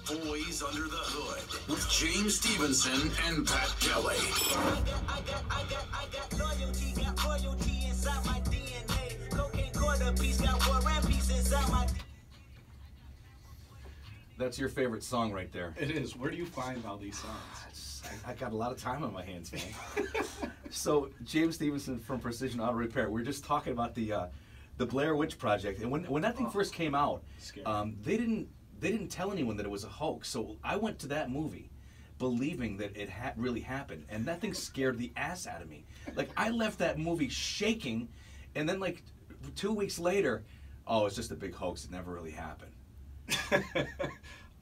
Boys Under the Hood with James Stevenson and Pat Kelly. I got loyalty, got royalty inside my DNA. Cocaine quarter piece, got war and peace inside my DNA. That's your favorite song right there. It is. Where do you find all these songs? I got a lot of time on my hands, man. So, James Stevenson from Precision Auto Repair. We were just talking about the Blair Witch Project, and when that thing first came out, they didn't tell anyone that it was a hoax. So I went to that movie believing that it had really happened, and that thing scared the ass out of me. Like, I left that movie shaking, and then like 2 weeks later, oh, it's just a big hoax. It never really happened.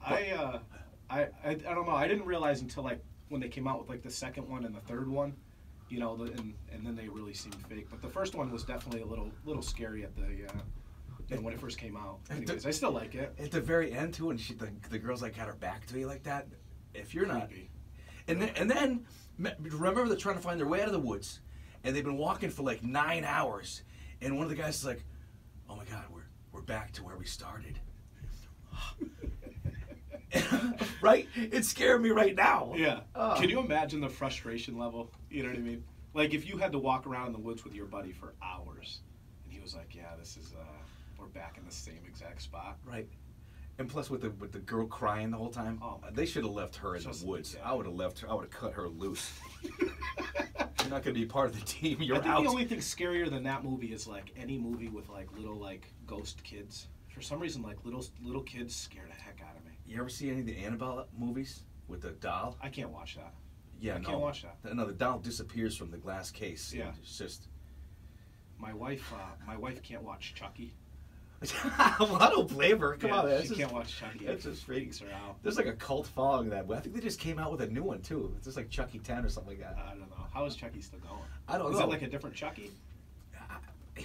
I don't know. I didn't realize until like when they came out with like the second one and the third one, you know, and then they really seemed fake. But the first one was definitely a little scary at the when it first came out. Anyways, I still like it. At the very end too, and the girl's like got her back to you like that. If you're not, and then remember they're trying to find their way out of the woods, and they've been walking for like 9 hours, and one of the guys is like, "Oh my God, we're back to where we started." Right? It scared me right now. Yeah. Can you imagine the frustration level? You know what I mean? Like if you had to walk around in the woods with your buddy for hours, and he was like, "Yeah, this is we're back in the same exact spot." Right. And plus with the girl crying the whole time, they should have left her in the woods. Yeah. I would have left her. I would have cut her loose. You're not going to be part of the team. You're out. I think the only thing scarier than that movie is like any movie with like little like ghost kids. For some reason, like little kids scare the heck out of me. You ever see any of the Annabelle movies with the doll? I can't watch that. Yeah, I can't watch that. No, the doll disappears from the glass case. Yeah, it's just. My wife can't watch Chucky. Well, I don't blame her. Come on, man. She can't watch Chucky. That's just freaks her out. There's like a cult following that. I think they just came out with a new one too. It's just like Chucky 10 or something like that. I don't know. How is Chucky still going? I don't know. Is it like a different Chucky?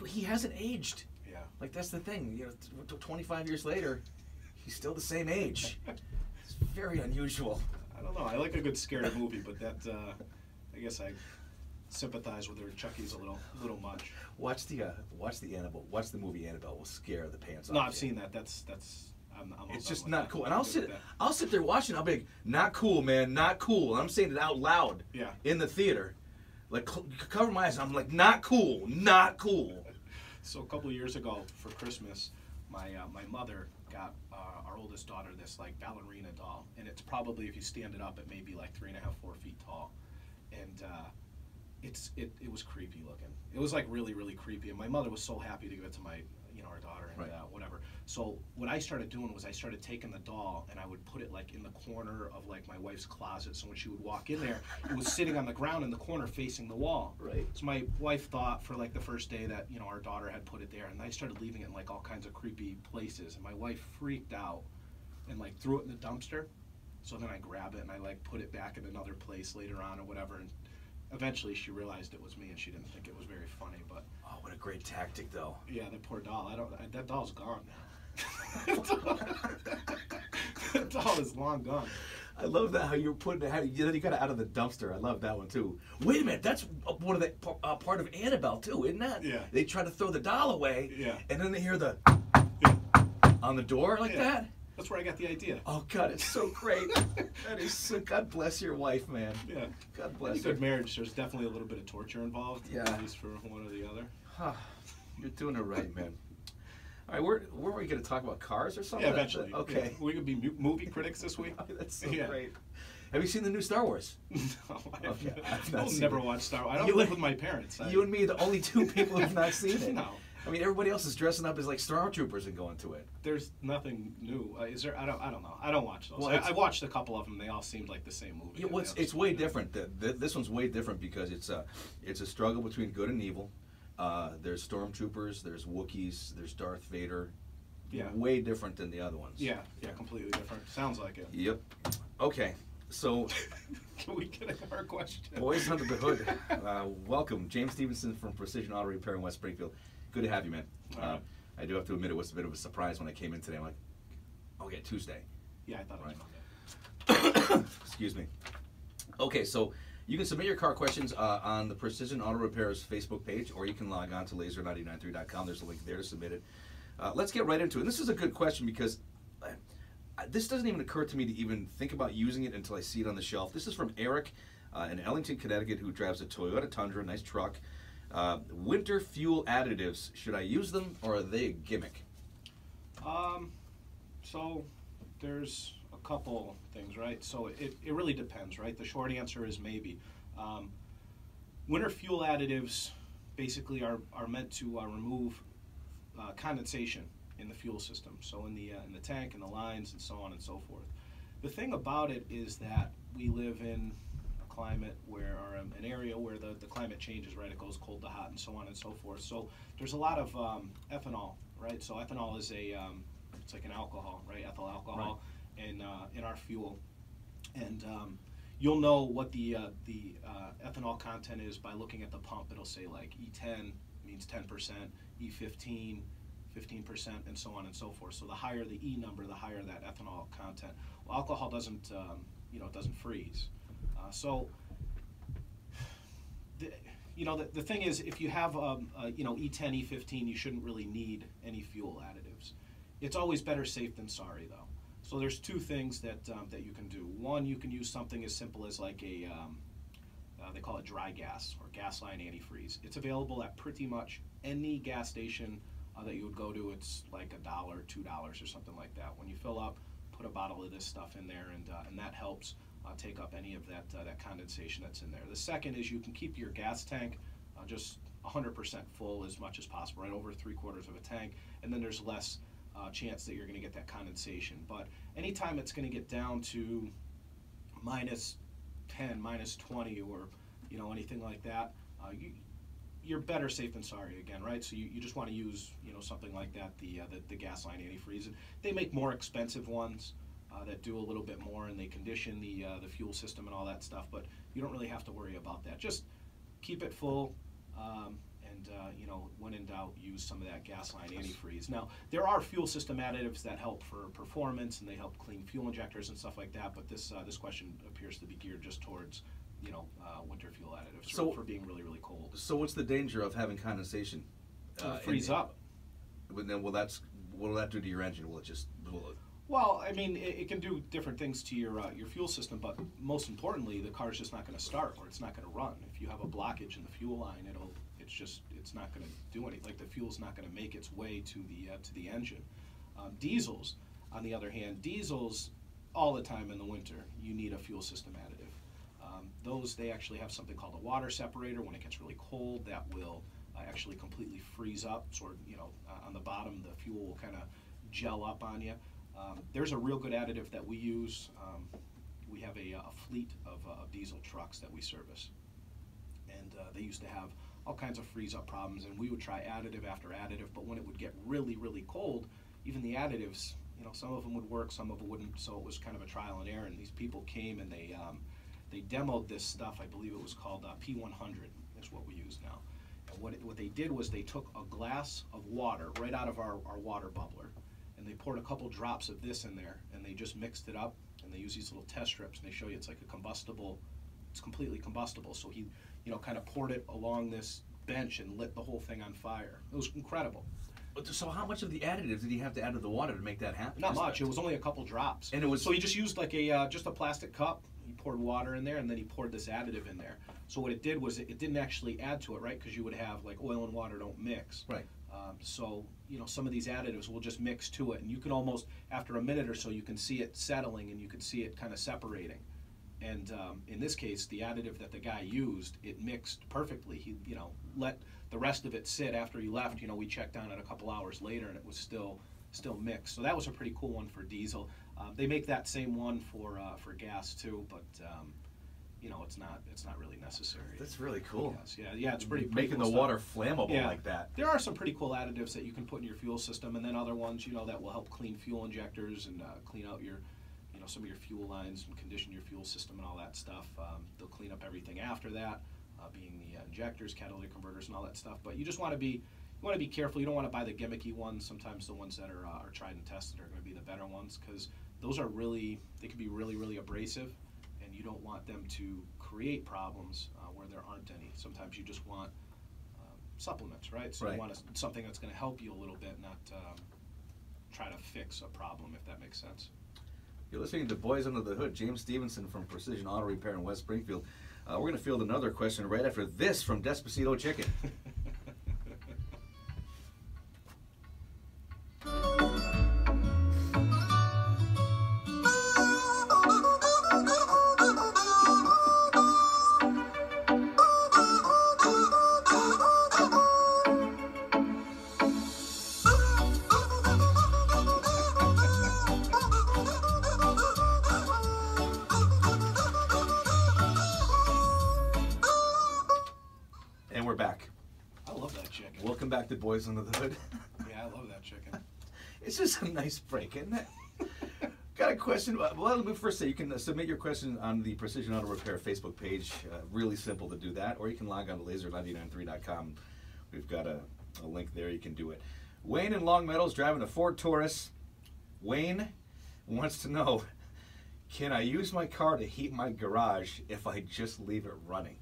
He hasn't aged. Yeah. Like that's the thing. You know, 25 years later, he's still the same age. It's very unusual. I don't know. I like a good scary movie, but that I guess I sympathize with her. Chucky's a little much. Watch the Annabelle. Watch the movie Annabelle. Will scare the pants off. No, I've seen that. That's. It's just not cool. And I'll sit there watching. I'll be like, not cool, man, not cool. And I'm saying it out loud. Yeah. In the theater, like cover my eyes. I'm like, not cool, not cool. So a couple of years ago for Christmas, my mother got our oldest daughter this like ballerina doll, and it's probably, if you stand it up, it may be like 3.5, 4 feet tall, and it was creepy looking. It was like really, really creepy, and my mother was so happy to give it to our daughter and whatever. So what I started doing was I started taking the doll and I would put it like in the corner of like my wife's closet. So when she would walk in there, it was sitting on the ground in the corner facing the wall. Right. So my wife thought for like the first day that our daughter had put it there, and I started leaving it in like all kinds of creepy places. And my wife freaked out and like threw it in the dumpster. So then I grab it and I like put it back in another place later on or whatever. And eventually she realized it was me and she didn't think it was very funny. But oh, what a great tactic though. Yeah, that poor doll. That doll's gone now. That doll is long gone. I love that how you're putting it. You got it out of the dumpster. I love that one too. Wait a minute, that's one of the part of Annabelle too, isn't that? Yeah. They try to throw the doll away. Yeah. And then they hear the on the door like that. That's where I got the idea. Oh God, it's so great. That is so. God bless your wife, man. Yeah. God bless. In a good marriage, there's definitely a little bit of torture involved. Yeah. At least for one or the other. You're doing it right, man. All right, where were we going to talk about cars or something? Yeah, eventually. Okay. Yeah. We could be movie critics this week. That's so great. Have you seen the new Star Wars? No, I've not never watched Star Wars. I don't live with my parents. You and me are the only two people who have not seen it. No. I mean, everybody else is dressing up as like stormtroopers and going to it. There's nothing new. Is there? I don't know. I don't watch those. Well, I watched a couple of them. They all seemed like the same movie. Yeah, well, it's way different. This one's way different because it's a struggle between good and evil. There's stormtroopers. There's Wookiees. There's Darth Vader. Yeah. Way different than the other ones. Yeah, completely different. Sounds like it. Yep. Okay, so... Can we get our question? Boys Under the Hood. Welcome. James Stevenson from Precision Auto Repair in West Springfield. Good to have you, man. I do have to admit it was a bit of a surprise when I came in today. I'm like, okay, Tuesday. Yeah, I thought it was Monday. Excuse me. Okay, so you can submit your car questions on the Precision Auto Repair's Facebook page, or you can log on to Lazer99.3.com. There's a link there to submit it. Let's get right into it. And this is a good question because this doesn't even occur to me to even think about using it until I see it on the shelf. This is from Eric in Ellington, Connecticut, who drives a Toyota Tundra, nice truck. Winter fuel additives, should I use them or are they a gimmick? So there's a couple things, right? So it really depends, right? The short answer is maybe. Winter fuel additives basically are meant to remove condensation in the fuel system, so in the tank and the lines and so on and so forth. The thing about it is that we live in a climate where, or an area where the climate changes, right? It goes cold to hot and so on and so forth. So there's a lot of ethanol, right? So ethanol is it's like an alcohol, right? Ethyl alcohol, right, in our fuel, and you'll know what the ethanol content is by looking at the pump. It'll say like E10 means 10%, E15 15%, and so on and so forth. So the higher the E number, the higher that ethanol content. Well, alcohol doesn't, it doesn't freeze. The thing is, if you have E10, E15, you shouldn't really need any fuel additives. It's always better safe than sorry, though. So there's two things that you can do. One, you can use something as simple as like they call it dry gas or gas line antifreeze. It's available at pretty much any gas station that you would go to. It's like $1, $2 or something like that. When you fill up, put a bottle of this stuff in there, and that helps take up any of that condensation that's in there. The second is you can keep your gas tank just 100% full as much as possible, right over 3/4 of a tank, and then there's less chance that you're going to get that condensation. But anytime it's going to get down to -10, -20, or anything like that, you're better safe than sorry again, right? So you just want to use something like that, the gas line antifreeze. And they make more expensive ones that do a little bit more, and they condition the fuel system and all that stuff. But you don't really have to worry about that. Just keep it full, and when in doubt, use some of that gas line antifreeze. Now, there are fuel system additives that help for performance, and they help clean fuel injectors and stuff like that. But this question appears to be geared just towards winter fuel additives for being really, really cold. So what's the danger of having condensation? Freeze up. But then, what will that do to your engine? Will it just? Well, I mean, it can do different things to your fuel system, but most importantly, the car's just not going to start, or it's not going to run. If you have a blockage in the fuel line, it's not going to do anything. Like, the fuel's not going to make its way to the engine. Diesels, on the other hand, all the time in the winter, you need a fuel system additive. They actually have something called a water separator. When it gets really cold, that will actually completely freeze up. Sort of, on the bottom, the fuel will kind of gel up on you. There's a real good additive that we use. We have a fleet of diesel trucks that we service, and they used to have all kinds of freeze-up problems, and we would try additive after additive, but when it would get really, really cold, even the additives, some of them would work, some of them wouldn't, so it was kind of a trial and error, and these people came and they demoed this stuff. I believe it was called P100 is what we use now. And what they did was they took a glass of water right out of our water bubbler, and they poured a couple drops of this in there, and they just mixed it up, and they use these little test strips, and they show you it's like it's completely combustible. So he, kind of poured it along this bench and lit the whole thing on fire. It was incredible. So how much of the additives did he have to add to the water to make that happen? Not much. It was only a couple drops. And it was. So he just used like just a plastic cup. He poured water in there, and then he poured this additive in there. So what it did was it didn't actually add to it, right? Because you would have like oil and water don't mix. Right. So some of these additives will just mix to it, and you can almost, after a minute or so, you can see it settling, and you can see it kind of separating. And in this case, the additive that the guy used, it mixed perfectly. He let the rest of it sit after he left. We checked on it a couple hours later, and it was still mixed. So that was a pretty cool one for diesel. They make that same one for gas too, but it's not really necessary. That's really cool. Yeah, it's pretty making cool the stuff. water flammable like that. There are some pretty cool additives that you can put in your fuel system, and then other ones that will help clean fuel injectors and clean out your some of your fuel lines and condition your fuel system and all that stuff. They'll clean up everything after that, being the injectors, catalytic converters, and all that stuff. But you just want to be careful. You don't want to buy the gimmicky ones. Sometimes the ones that are tried and tested are going to be the better ones, because those are they can be really, really abrasive, and you don't want them to create problems where there aren't any. Sometimes you just want supplements, right? So you want something that's going to help you a little bit, not try to fix a problem, if that makes sense. You're listening to Boys Under the Hood. James Stevenson from Precision Auto Repair in West Springfield. We're going to field another question right after this from Despacito Chicken. And we're back. I love that chicken. Welcome back to Boys Under the Hood. Yeah, I love that chicken. It's just a nice break, isn't it? Got a question? Well, let me first say you can submit your question on the Precision Auto Repair Facebook page. Really simple to do that, or you can log on to Lazer99.3.com. We've got a link there. You can do it. Wayne in Long Meadows driving a Ford Taurus. Wayne wants to know, can I use my car to heat my garage if I just leave it running?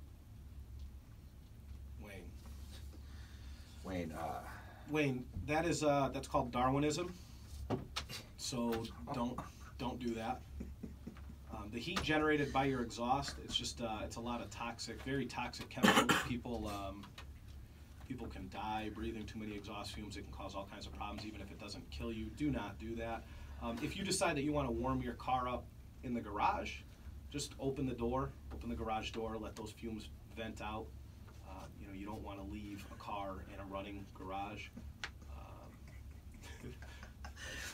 Wayne, that is that's called Darwinism. So don't do that. The heat generated by your exhaust, it's just it's a lot of toxic, very toxic chemicals. People can die breathing too many exhaust fumes. It can cause all kinds of problems, even if it doesn't kill you. Do not do that. If you decide that you want to warm your car up in the garage, just open the garage door, let those fumes vent out. You don't want to leave a car in a running garage.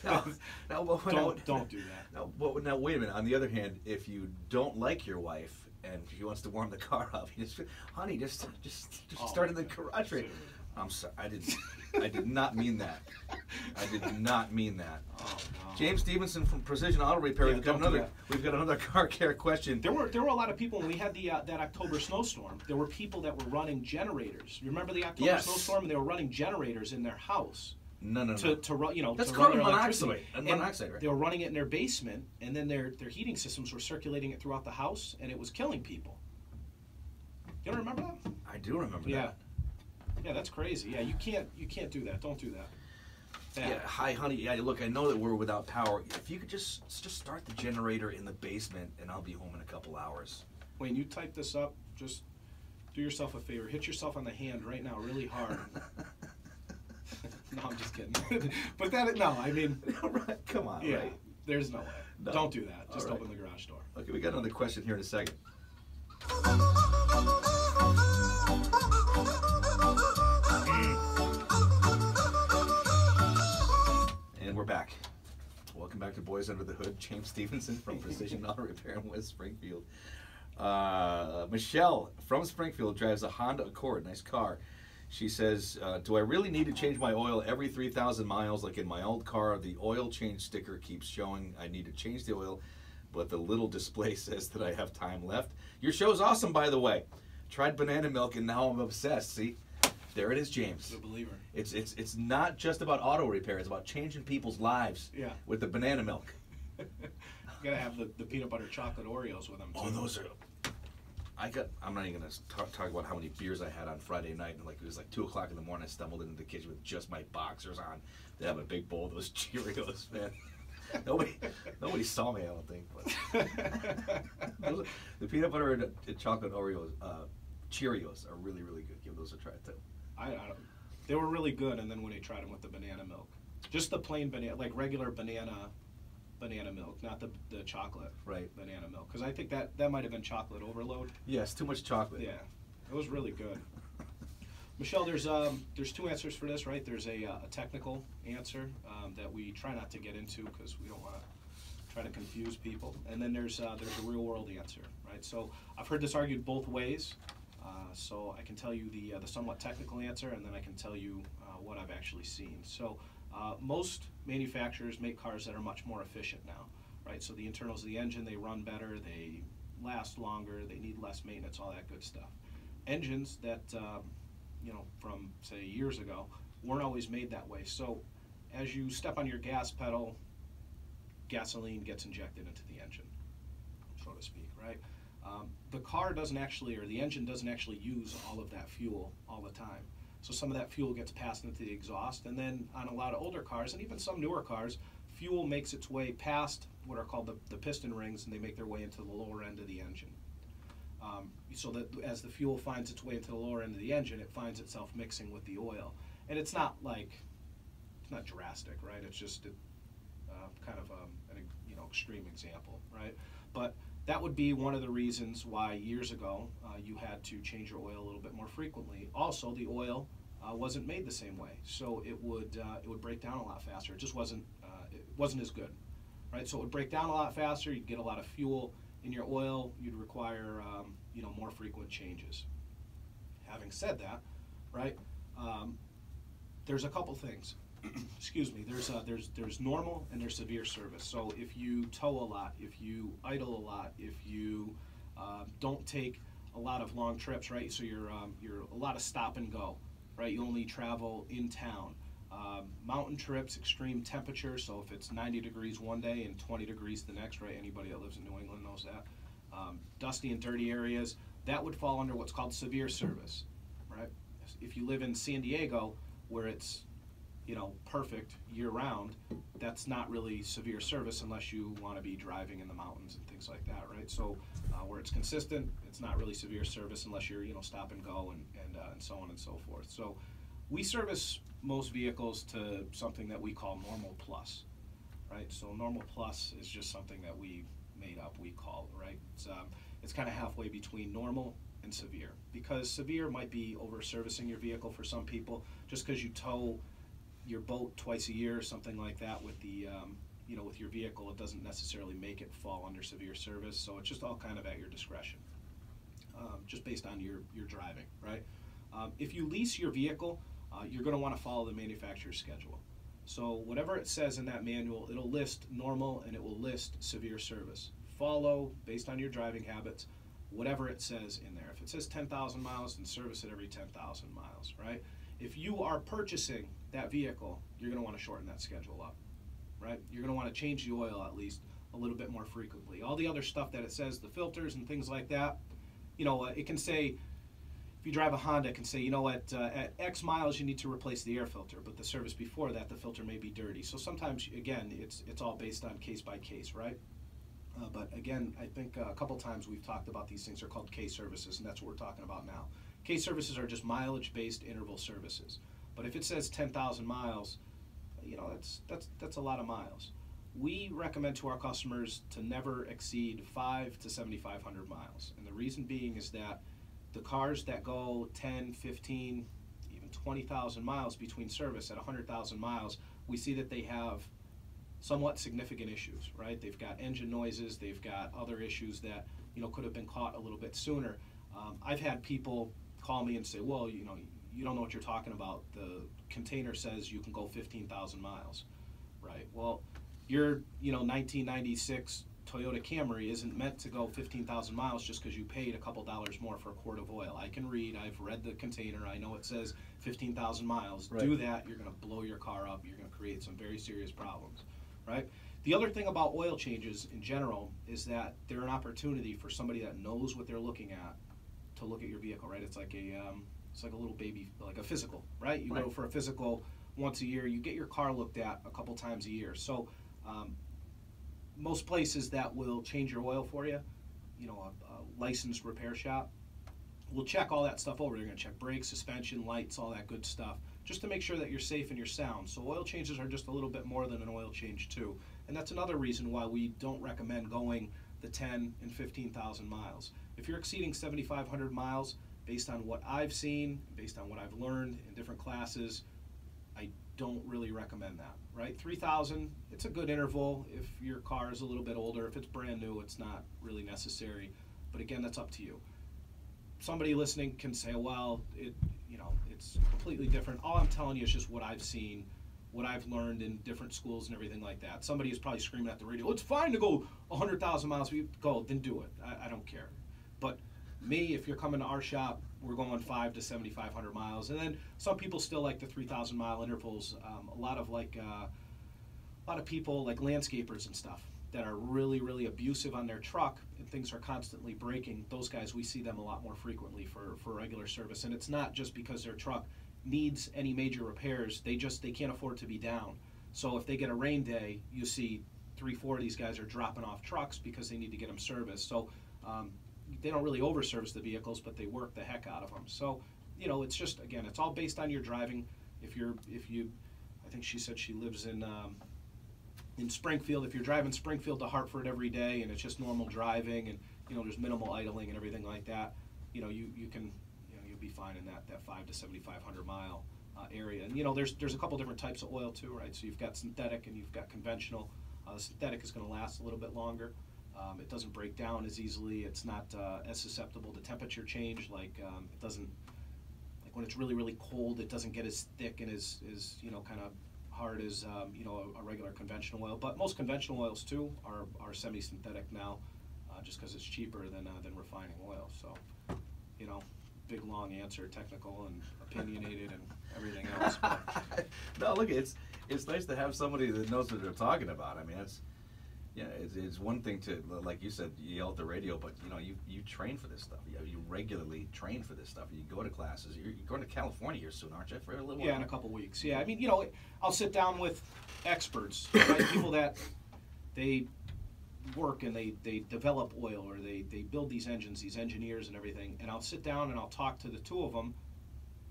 Don't do that. Now, wait a minute. On the other hand, if you don't like your wife and she wants to warm the car up, you just, honey, just start in the garage. Right? I'm sorry. I did not mean that. I did not mean that. Oh, no. James Stevenson from Precision Auto Repair. We've got another car care question. There were a lot of people when we had that October snowstorm. There were people that were running generators. You remember the October snowstorm? And they were running generators in their house. No. To run, that's to carbon run their monoxide. Monoxide, right? They were running it in their basement, and then their heating systems were circulating it throughout the house, and it was killing people. You don't remember that? I do remember that. Yeah, that's crazy. Yeah, you can't do that. Don't do that. Yeah, hi, honey. Yeah, look, I know that we're without power. If you could just start the generator in the basement, and I'll be home in a couple hours. When you type this up, just do yourself a favor. Hit yourself on the hand right now, really hard. No, I'm just kidding. But I mean, right, come on, yeah, right? There's no way. No. Don't do that. Just right. Open the garage door. Okay, we got another question here in a second. And we're back. Welcome back to Boys Under the Hood. James Stevenson from Precision Auto Repair in West Springfield. Michelle from Springfield drives a Honda Accord, nice car. She says, do I really need to change my oil every 3,000 miles? Like in my old car, the oil change sticker keeps showing I need to change the oil, but the little display says that I have time left. Your show's awesome, by the way. Tried banana milk, and now I'm obsessed. See? There it is, James. The believer. It's not just about auto repair. It's about changing people's lives with the banana milk. You got to have the peanut butter chocolate Oreos with them, too. Oh, those are... I'm not even going to talk about how many beers I had on Friday night. And it was like 2 o'clock in the morning. I stumbled into the kitchen with just my boxers on. They have a big bowl of those Cheerios, man. Nobody saw me, I don't think. But the peanut butter and chocolate Oreos, Cheerios are really, really good. Give those a try, too. They were really good, and then when they tried them with the banana milk. Just the plain banana, like regular banana milk, not the chocolate banana milk. Because I think that might have been chocolate overload. Yes, too much chocolate. Yeah, it was really good. Michelle, there's 2 answers for this, right? There's a technical answer that we try not to get into because we don't want to try to confuse people. And then there's a real world answer, right? So I've heard this argued both ways. So I can tell you the somewhat technical answer, and then I can tell you what I've actually seen. So most manufacturers make cars that are much more efficient now, right? So the internals of the engine, they run better, they last longer, they need less maintenance, all that good stuff. Engines that, from, say, years ago, weren't always made that way. So as you step on your gas pedal, gasoline gets injected into the engine, so to speak, right? The car doesn't actually, or the engine doesn't actually use all of that fuel all the time. So some of that fuel gets passed into the exhaust, and then on a lot of older cars, and even some newer cars, fuel makes its way past what are called the piston rings, and they make their way into the lower end of the engine. So that as the fuel finds its way into the lower end of the engine, it finds itself mixing with the oil. And it's not drastic, right? It's just kind of an extreme example, right? But that would be one of the reasons why years ago you had to change your oil a little bit more frequently. Also, the oil wasn't made the same way, so it would break down a lot faster. It just wasn't as good, right? So it would break down a lot faster. You'd get a lot of fuel in your oil. You'd require more frequent changes. Having said that, right? There's a couple things. Excuse me. There's normal and there's severe service. So if you tow a lot, if you idle a lot, if you don't take a lot of long trips, right? So you're a lot of stop and go, right? You only travel in town. Mountain trips, extreme temperature. So if it's 90 degrees one day and 20 degrees the next, right? Anybody that lives in New England knows that. Dusty and dirty areas, that would fall under what's called severe service, right? If you live in San Diego, where it's perfect year-round, that's not really severe service unless you want to be driving in the mountains and things like that, right? So where it's consistent, it's not really severe service unless you're stop and go and so on and so forth. So we service most vehicles to something that we call normal plus, right? So normal plus is just something that we made up, we call it, right? It's kind of halfway between normal and severe, because severe might be over-servicing your vehicle for some people. Just because you tow your boat twice a year or something like that with the with your vehicle, it doesn't necessarily make it fall under severe service. So it's just all kind of at your discretion, just based on your driving, right? If you lease your vehicle, you're going to want to follow the manufacturer's schedule. So whatever it says in that manual, it'll list normal and it will list severe service. Follow, based on your driving habits, whatever it says in there. If it says 10,000 miles, then service it every 10,000 miles, right? If you are purchasing that vehicle, you're going to want to shorten that schedule up, right? You're going to want to change the oil at least a little bit more frequently. All the other stuff that it says, the filters and things like that, it can say, if you drive a Honda, it can say, at X miles you need to replace the air filter, but the service before that, the filter may be dirty. So sometimes, again, it's all based on case by case, right? But again, I think a couple times we've talked about these things are called K services, and that's what we're talking about now. K services are just mileage-based interval services. But if it says 10,000 miles, that's a lot of miles. We recommend to our customers to never exceed 5 to 7,500 miles. And the reason being is that the cars that go 10, 15, even 20,000 miles between service at 100,000 miles, we see that they have somewhat significant issues, right? They've got engine noises, they've got other issues that could have been caught a little bit sooner. I've had people call me and say, well, you don't know what you're talking about. The container says you can go 15,000 miles, right? Well, your 1996 Toyota Camry isn't meant to go 15,000 miles just because you paid a couple dollars more for a quart of oil. I can read, I've read the container, I know it says 15,000 miles. Right. Do that, you're going to blow your car up, you're going to create some very serious problems, right? The other thing about oil changes in general is that they're an opportunity for somebody that knows what they're looking at to look at your vehicle, right? It's like a little baby, like a physical, right? You go for a physical once a year, you get your car looked at a couple times a year. So most places that will change your oil for you, a licensed repair shop, will check all that stuff over. They're going to check brakes, suspension, lights, all that good stuff, just to make sure that you're safe and you're sound. So oil changes are just a little bit more than an oil change too. And that's another reason why we don't recommend going the 10 and 15,000 miles. If you're exceeding 7,500 miles, based on what I've seen, based on what I've learned in different classes, I don't really recommend that, right? 3,000, it's a good interval if your car is a little bit older. If it's brand new, it's not really necessary. But again, that's up to you. Somebody listening can say, well, it's completely different. All I'm telling you is just what I've seen, what I've learned in different schools and everything like that. Somebody is probably screaming at the radio, it's fine to go 100,000 miles. Go, then do it. I don't care. But me, if you're coming to our shop, we're going 5 to 7,500 miles. And then some people still like the 3,000 mile intervals. A lot of people, like landscapers and stuff, that are really, really abusive on their truck and things are constantly breaking. Those guys, we see them a lot more frequently for regular service. And it's not just because their truck needs any major repairs. They can't afford to be down. So if they get a rain day, you see 3, 4 of these guys are dropping off trucks because they need to get them serviced. So they don't really over-service the vehicles, but they work the heck out of them. So, you know, it's just, again, it's all based on your driving. If you, I think she said she lives in Springfield. If you're driving Springfield to Hartford every day and it's just normal driving and, you know, there's minimal idling and everything like that, you know, you can, you know, you'll be fine in that 5 to 7,500 mile area. And, you know, there's a couple different types of oil too, right? So you've got synthetic and you've got conventional. The synthetic is going to last a little bit longer. It doesn't break down as easily. It's not as susceptible to temperature change. Like it doesn't, like when it's really, really cold, it doesn't get as thick and as you know, kind of hard as you know, a regular conventional oil. But most conventional oils too are semi-synthetic now, just because it's cheaper than refining oil. So, you know, big long answer, technical and opinionated and everything else. No, look, it's nice to have somebody that knows what they're talking about. I mean, it's one thing to, like you said, you yell at the radio, but you know, you train for this stuff. You regularly train for this stuff. You go to classes. You're going to California here soon, aren't you? For a little while. Yeah, in a couple weeks. Yeah, I mean, you know, I'll sit down with experts, right? People that they work and they develop oil, or they build these engines, these engineers and everything, and I'll sit down and I'll talk to the two of them,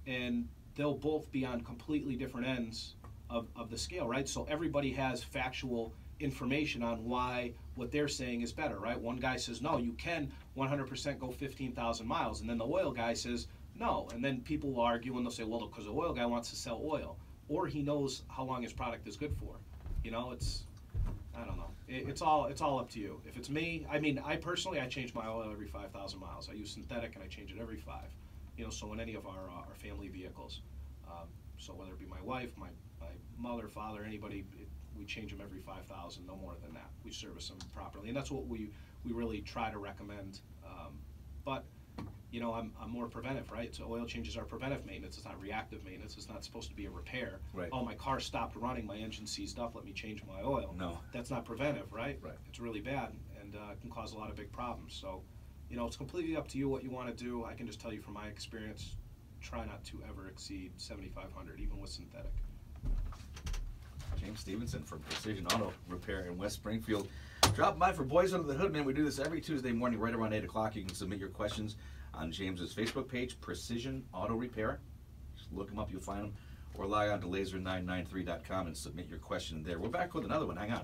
and they'll both be on completely different ends of the scale, right? So everybody has factual information on why what they're saying is better, right? One guy says, no, you can 100% go 15,000 miles, and then the oil guy says, no, and then people will argue and they'll say, well, because the oil guy wants to sell oil, or he knows how long his product is good for. You know, it's, I don't know. It's all up to you. If it's me, I mean, I personally, I change my oil every 5,000 miles. I use synthetic and I change it every 5. You know, so in any of our family vehicles, so whether it be my wife, my mother, father, anybody, we change them every 5,000, no more than that. We service them properly, and that's what we really try to recommend. But you know, I'm more preventive, right? So oil changes are preventive maintenance. It's not reactive maintenance. It's not supposed to be a repair. Right. Oh, my car stopped running, my engine seized up, let me change my oil. No. That's not preventive, right? Right. It's really bad, and can cause a lot of big problems. So, you know, it's completely up to you what you want to do. I can just tell you from my experience, try not to ever exceed 7,500, even with synthetic. James Stevenson from Precision Auto Repair in West Springfield. Drop by for Boys Under the Hood, man. We do this every Tuesday morning right around 8 o'clock. You can submit your questions on James's Facebook page, Precision Auto Repair. Just look him up, you'll find him. Or log on to Lazer993.com and submit your question there. We're back with another one. Hang on.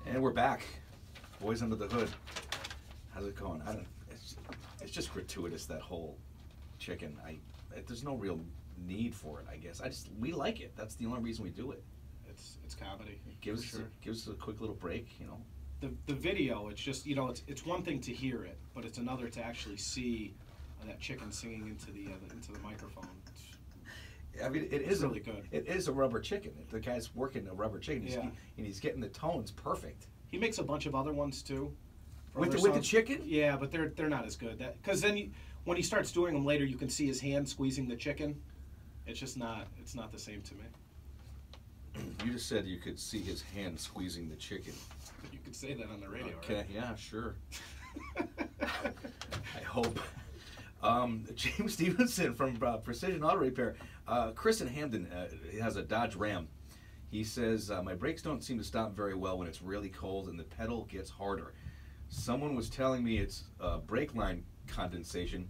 And we're back. Boys Under the Hood. How's it going? It's just gratuitous, that whole chicken. There's no real need for it, I guess. We like it. That's the only reason we do it. It's comedy. It gives us a quick little break, you know. The video, it's just, you know, it's one thing to hear it, but it's another to actually see that chicken singing into the microphone. I mean, it is really good. It is a rubber chicken. The guy's working a rubber chicken, and he's getting the tones perfect. He makes a bunch of other ones too. With the chicken? Yeah, but they're not as good. Because then when he starts doing them later, you can see his hand squeezing the chicken. It's just not. It's not the same to me. You just said you could see his hand squeezing the chicken. You could say that on the radio, okay, right? Yeah, sure. I hope. James Stevenson from Precision Auto Repair. Chris in Hamden has a Dodge Ram. He says, my brakes don't seem to stop very well when it's really cold and the pedal gets harder. Someone was telling me it's brake line condensation.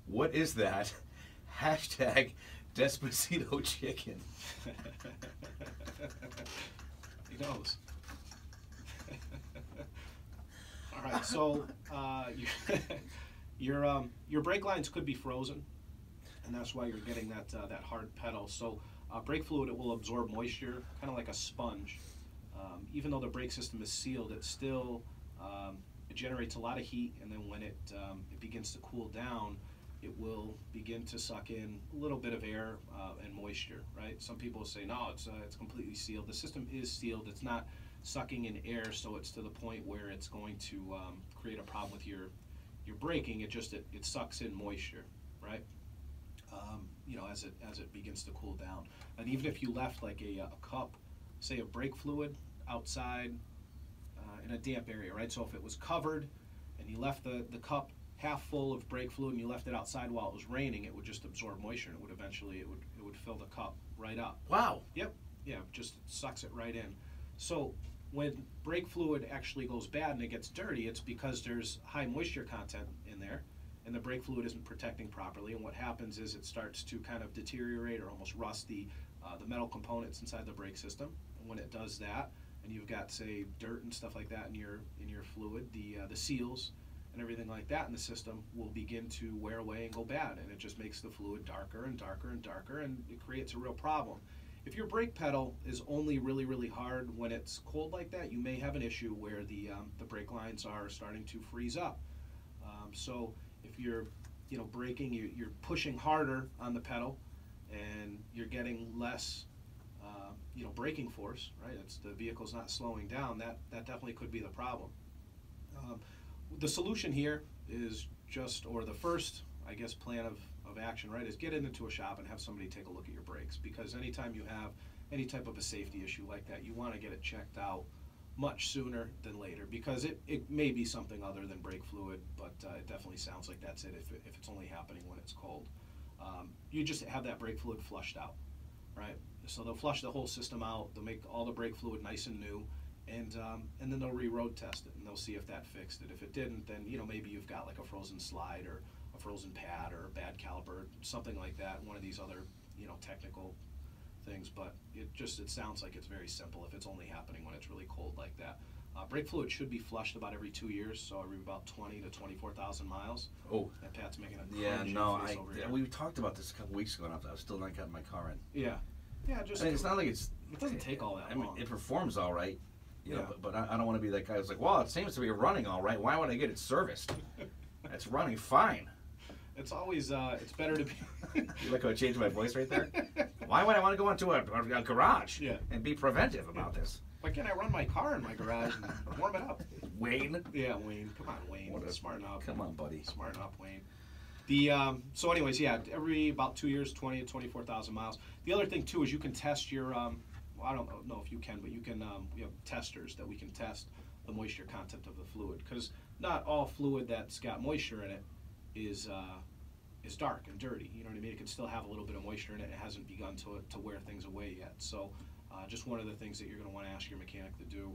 What is that? Hashtag Despacito chicken. He knows. All right, so your brake lines could be frozen, and that's why you're getting that hard pedal. So brake fluid, it will absorb moisture, kind of like a sponge. Even though the brake system is sealed, it still it generates a lot of heat, and then when it begins to cool down, it will begin to suck in a little bit of air and moisture, right? Some people say, no, it's completely sealed. The system is sealed. It's not sucking in air, so it's to the point where it's going to create a problem with your braking. It sucks in moisture, right? You know, as it begins to cool down. And even if you left like a cup, say of brake fluid outside in a damp area, right? So if it was covered and you left the cup half full of brake fluid and you left it outside while it was raining, it would just absorb moisture and it would eventually it would fill the cup right up. Wow. Yep. Yeah, just sucks it right in. So when brake fluid actually goes bad and it gets dirty, it's because there's high moisture content in there and the brake fluid isn't protecting properly, and what happens is it starts to kind of deteriorate or almost rust the metal components inside the brake system. And when it does that, and you've got, say, dirt and stuff like that in your fluid, the seals and everything like that in the system will begin to wear away and go bad, and it just makes the fluid darker and darker and darker, and it creates a real problem. If your brake pedal is only really, really hard when it's cold like that, you may have an issue where the brake lines are starting to freeze up. So if you're braking, you're pushing harder on the pedal, and you're getting less braking force, right? It's the vehicle's not slowing down. That definitely could be the problem. The solution here is or the first, I guess, plan of action, right, is get into a shop and have somebody take a look at your brakes, because anytime you have any type of a safety issue like that, you want to get it checked out much sooner than later, because it may be something other than brake fluid, but it definitely sounds like that's it if it's only happening when it's cold. You just have that brake fluid flushed out, right? So they'll flush the whole system out, they'll make all the brake fluid nice and new, and then they'll re-road test it, and they'll see if that fixed it. If it didn't, then maybe you've got like a frozen slide or a frozen pad or a bad caliper, something like that, one of these other technical things. But it sounds like it's very simple if it's only happening when it's really cold like that. Brake fluid should be flushed about every 2 years, so every about 20 to 24,000 miles. Oh, and Pat's making a face over here. We talked about this a couple weeks ago, and I've still not gotten my car in. Yeah, just. It's not like it doesn't take all that long. It performs all right, but I don't want to be that guy who's like, well, it seems to be running all right. Why would I get it serviced? It's running fine. It's always it's better to be. You like how I changed my voice right there? Why would I want to go into a garage and be preventive about this? Why can't I run my car in my garage and warm it up? Wayne? Yeah, Wayne. Come on, Wayne. Smarten up. Come on, buddy. Smarten up, Wayne. So anyways, every about 2 years, 20 to 24,000 miles. The other thing, too, is you can test your, I don't know if you can, but you can, we have testers that we can test the moisture content of the fluid, because not all fluid that's got moisture in it is dark and dirty. You know what I mean? It can still have a little bit of moisture in it. It hasn't begun to wear things away yet. So just one of the things that you're going to want to ask your mechanic to do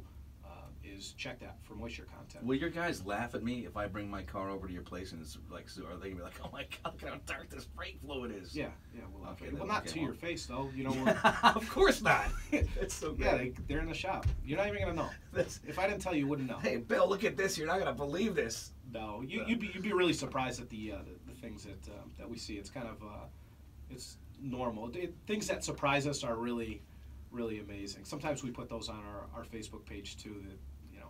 is check that for moisture content. Will your guys laugh at me if I bring my car over to your place and it's like, are they going to be like, oh my God, look how dark this brake fluid is? Yeah, we'll laugh at you. Well, not to your face, though. Of course not. It's so good. Yeah, they're in the shop. You're not even going to know. If I didn't tell you, you wouldn't know. Hey, Bill, look at this. You're not going to believe this. No, you'd be really surprised at the things that we see. It's kind of it's normal. Things that surprise us are really, really amazing. Sometimes we put those on our Facebook page too. That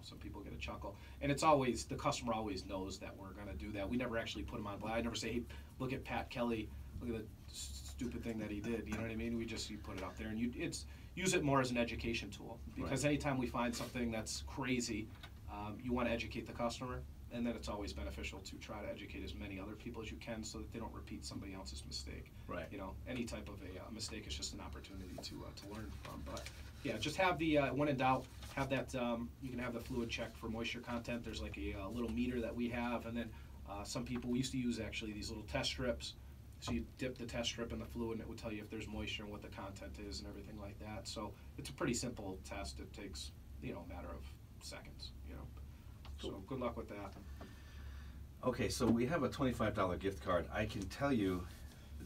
some people get a chuckle, and it's always the customer always knows that we're going to do that. We never actually put them on blast. I never say, hey, look at Pat Kelly. Look at the stupid thing that he did. You know what I mean? You put it up there, and use it more as an education tool, because anytime we find something that's crazy, you want to educate the customer. And then it's always beneficial to try to educate as many other people as you can, so that they don't repeat somebody else's mistake. Right. Any type of a mistake is just an opportunity to learn from. But yeah, just have the when in doubt, have that. You can have the fluid checked for moisture content. There's like a little meter that we have, and then some people, we used to use actually these little test strips. So you dip the test strip in the fluid, and it would tell you if there's moisture and what the content is and everything like that. So it's a pretty simple test. It takes a matter of seconds. So good luck with that. Okay, so we have a $25 gift card. I can tell you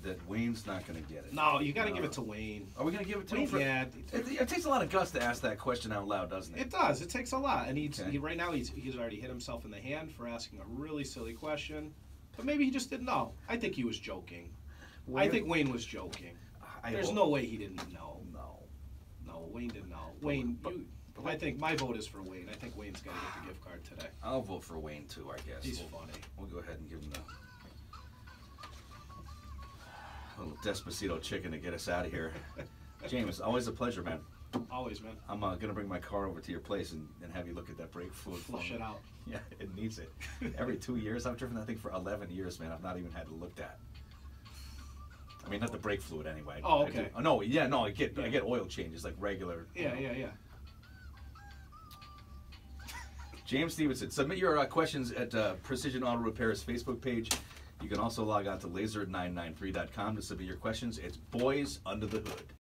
that Wayne's not going to get it. No, you got to give it to Wayne. Are we going to give it to Wayne? him? Yeah. It takes a lot of guts to ask that question out loud, doesn't it? It does. It takes a lot. And right now he's already hit himself in the hand for asking a really silly question. But maybe he just didn't know. I think he was joking. I think Wayne was joking. There's no way he didn't know. No, Wayne didn't know. Wayne, I think my vote is for Wayne. I think Wayne's got to get the gift card today. I'll vote for Wayne too, I guess. He's funny. We'll go ahead and give him the little Despacito chicken to get us out of here. James, always a pleasure, man. Always, man. I'm going to bring my car over to your place and have you look at that brake fluid. Flush it out. Yeah, it needs it. Every 2 years. I've driven that thing for 11 years, man. I've not even had it looked at. I mean, not the brake fluid anyway. Oh, okay. I get oil changes like regular. Yeah. James Stevenson. Submit your questions at Precision Auto Repair's Facebook page. You can also log on to Lazer993.com to submit your questions. It's Boys Under the Hood.